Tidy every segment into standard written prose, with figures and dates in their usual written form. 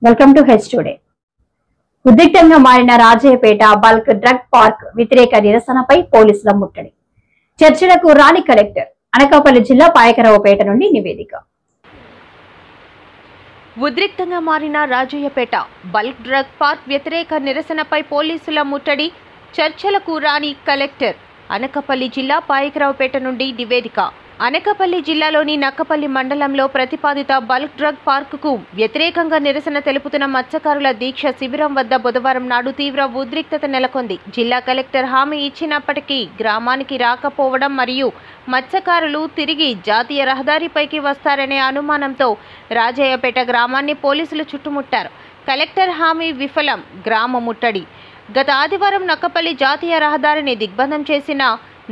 Welcome to H today. ఉద్రిక్తంగా మారిన Rajayyapeta bulk drug park వ్యతిరేక నిరసనపై పోలీసుల ముట్టడి. చర్చలకు రాని కలెక్టర్. అనకాపల్లి జిల్లా పాయకరావుపేట నుండి నివేదిక. ఉద్రిక్తంగా మారిన రాజయ్యపేట బల్క్ డ్రగ్ పార్క్ వ్యతిరేక నిరసనపై పోలీసుల ముట్టడి. చర్చలకు రాని కలెక్టర్. అనకాపల్లి జిల్లా పాయకరావుపేట నుండి నివేదిక. అనకాపల్లి జిల్లాలోని నక్కపల్లి మండలంలో ప్రతిపాదిత బల్క్ డ్రగ్ పార్కుకు వ్యతిరేకంగా నిరసన తెలుపుతున్న మత్స్యకారుల దీక్ష శిబిరం వద్ద బుధవారం నాడు తీవ్ర ఉద్రిక్తత నెలకొంది. జిల్లా కలెక్టర్ హామీ ఇచ్చినప్పటికీ గ్రామానికి రాకపోవడం మరియు మత్స్యకారులు తిరిగి జాతీయ రహదారిపైకి వస్తారనే అనుమానంతో రాజయ్యపేట గ్రామాన్ని పోలీసులు చుట్టుముట్టారు. కలెక్టర్ హామీ విఫలం. గ్రామ ముట్టడి. గత ఆదివారం నక్కపల్లి జాతీయ రహదారిని దిగ్బంధం చేసిన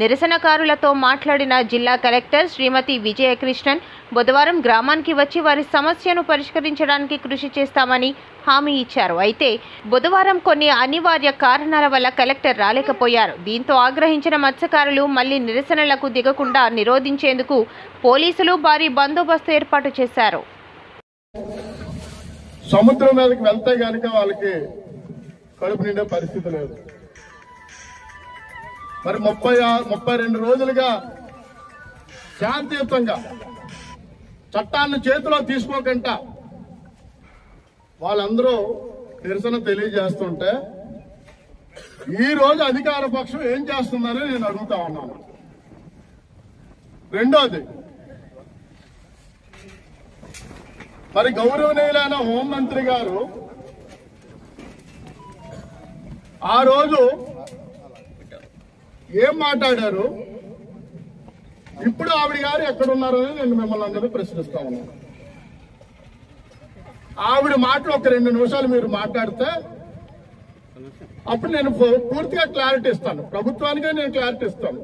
నిరసనకారులతో మాట్లాడిన జిల్లా కలెక్టర్ శ్రీమతి విజయకృష్ణన్ బుధవారం గ్రామానికి వచ్చి వారి సమస్యను పరిష్కరించడానికి కృషి చేస్తామని హామీ ఇచ్చారు. అయితే బుధవారం కొన్ని అనివార్య కారణాల వల్ల కలెక్టర్ రాలేకపోయారు. దీంతో ఆగ్రహించిన మత్స్యకారులు మళ్లీ నిరసనలకు దిగకుండా నిరోధించేందుకు పోలీసులు భారీ బందోబస్తు ఏర్పాటు చేశారు. సముద్రం మీదకి వెళ్తే గనక వాళ్ళకి కడుపు నిండే పరిస్థితి లేదు. మరి 32 రోజులుగా శాంతియుతంగా చట్టాన్ని చేతిలో తీసుకోకుండా వాళ్ళందరూ నిరసన తెలియజేస్తుంటే ఈ రోజు అధికార పక్షం ఏం చేస్తుందని నేను అడుగుతా ఉన్నాను. రెండోది, మరి గౌరవనీయులైన హోంమంత్రి గారు ఆ రోజు ఏం మాట్లాడారు, ఇప్పుడు ఆవిడ గారు ఎక్కడున్నారని నేను మిమ్మల్ని అందరూ ప్రశ్నిస్తా ఉన్నాను. ఆవిడ మాటలు ఒక 2 నిమిషాలు మీరు మాట్లాడితే అప్పుడు నేను పూర్తిగా క్లారిటీ ఇస్తాను. ప్రభుత్వానికే నేను క్లారిటీ ఇస్తాను.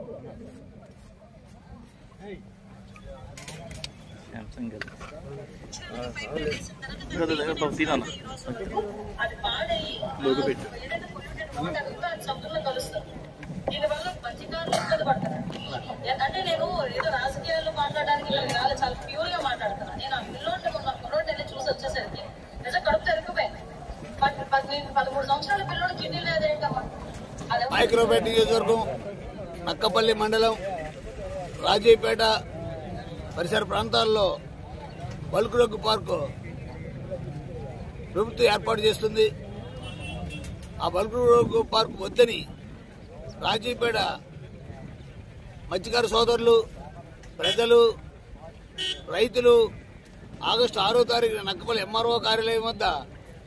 దీనివల్ల మత్స్యకారులు ఇబ్బంది పడతారు. అంటే నేను ఏదో రాజకీయాల్లో మాట్లాడడానికి చాలా ప్యూర్ గా మాట్లాడుతున్నాను. నేను ఆ పిల్లోంటే మొన్న కుర్రోడ్ని వెళ్ళి చూసి వచ్చేసరికి నిజం కడుపు తెరిగిపోయింది. 13 సంవత్సరాల పిల్లోడు కిడ్నీ లేదేంటమ్మా. పాయకరావుపేట నియోజకవర్గం నక్కపల్లి మండలం రాజయ్యపేట పరిసర ప్రాంతాల్లో బల్క్ డ్రగ్ పార్కు ప్రభుత్వం ఏర్పాటు చేస్తుంది. ఆ బల్క్ డ్రగ్ పార్కు వద్దని రాజయ్యపేట మత్స్యకార సోదరులు, ప్రజలు, రైతులు ఆగస్టు 6వ తారీఖున నక్కపల్లి ఎంఆర్ఓ కార్యాలయం వద్ద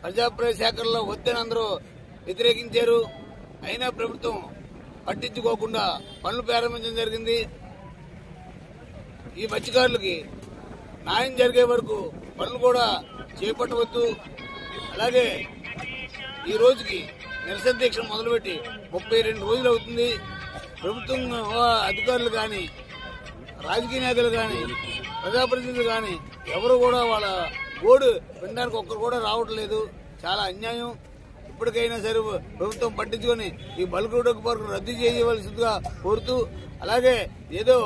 ప్రజాప్రయ సేకరణలో వద్దని అందరూ వ్యతిరేకించారు. అయినా ప్రభుత్వం పట్టించుకోకుండా పనులు ప్రారంభించడం జరిగింది. ఈ మత్స్యకారులకి న్యాయం జరిగే వరకు పనులు కూడా చేపట్టవద్దు. అలాగే ఈ రోజుకి నిరసన దీక్ష మొదలుపెట్టి 32 రోజులు అవుతుంది. ప్రభుత్వం అధికారులు కానీ, రాజకీయ నేతలు కానీ, ప్రజాప్రతినిధులు కానీ ఎవరు కూడా వాళ్ళ గోడు వినడానికి ఒక్కరు కూడా రావట్లేదు. చాలా అన్యాయం. ఇప్పటికైనా సరే ప్రభుత్వం పట్టించుకొని ఈ బల్క్ డ్రగ్ పార్క్ రద్దు చేయవలసిందిగా కోరుతూ, అలాగే ఏదో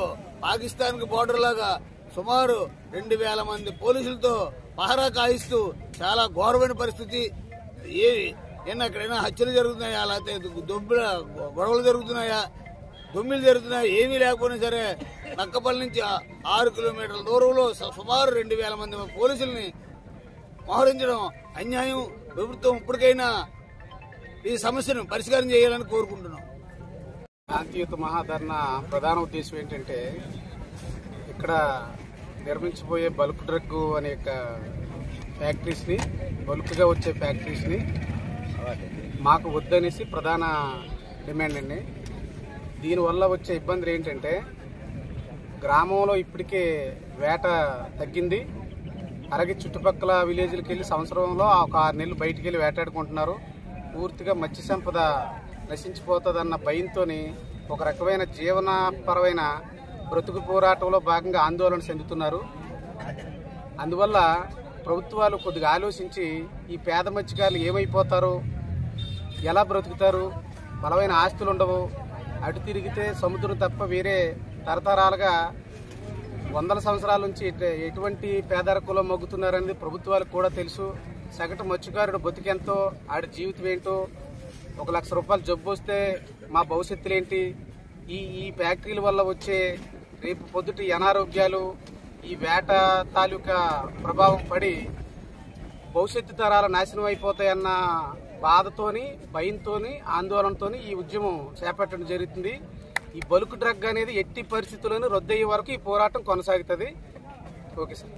పాకిస్తాన్ కి బోర్డర్ లాగా సుమారు 2000 మంది పోలీసులతో పహరా కాయిస్తూ చాలా ఘోరమైన పరిస్థితి. ఎక్కడైనా హత్యలు జరుగుతున్నాయా, లేకపోతే గొడవలు జరుగుతున్నాయా, దొమ్మిలు జరుగుతున్నాయా, ఏమీ లేకపోయినా సరే నక్కపల్లి నుంచి 6 కిలోమీటర్ల దూరంలో సుమారు 2000 మంది పోలీసుల్ని మోహరించడం అన్యాయం. ప్రభుత్వం ఇప్పటికైనా ఈ సమస్యను పరిష్కారం చేయాలని కోరుకుంటున్నాం. శాంతియుత మహాధర్నా ప్రధాన ఉద్దేశం ఏంటంటే, ఇక్కడ నిర్మించబోయే బల్క్ డ్రగ్ అనే ఫ్యాక్టరీస్ ని, బల్క్ గా వచ్చే ఫ్యాక్టరీస్ ని మాకు వద్దనేసి ప్రధాన డిమాండ్ అండి. దీనివల్ల వచ్చే ఇబ్బందులు ఏంటంటే, గ్రామంలో ఇప్పటికే వేట తగ్గింది. అలాగే చుట్టుపక్కల విలేజ్లకు వెళ్ళి సంవత్సరంలో ఒక 6 నెలలు బయటికి వెళ్ళి వేటాడుకుంటున్నారు. పూర్తిగా మత్స్య సంపద నశించిపోతుందన్న భయంతో ఒక రకమైన జీవనపరమైన బ్రతుకు పోరాటంలో భాగంగా ఆందోళన చెందుతున్నారు. అందువల్ల ప్రభుత్వాలు కొద్దిగా ఆలోచించి ఈ పేద మత్స్యకారులు ఏమైపోతారు, ఎలా బ్రతుకుతారు, బలమైన ఆస్తులు ఉండవు, అటు తిరిగితే సముద్రం తప్ప వేరే తరతరాలుగా వందల సంవత్సరాల నుంచి ఎటువంటి పేదరికంలో మగ్గుతున్నారనేది ప్రభుత్వాలకు కూడా తెలుసు. సగటు మత్స్యకారుడు బతికెంతో, ఆడి జీవితం ఏంటో, 1 లక్ష రూపాయలు జబ్బు వస్తే మా భవిష్యత్తులేంటి, ఈ ఫ్యాక్టరీల వల్ల వచ్చే రేపు పొద్దుటి అనారోగ్యాలు, ఈ వేట తాలూకా ప్రభావం పడి భవిష్యత్తు తరాలు నాశనం అయిపోతాయన్న బాధతోని, భయంతోని, ఆందోళనతోని ఈ ఉద్యమం చేపట్టడం జరుగుతుంది. ఈ బల్క్ డ్రగ్ అనేది ఎట్టి పరిస్థితుల్లోనూ రద్దయ్యే వరకు ఈ పోరాటం కొనసాగుతుంది. Okay sir.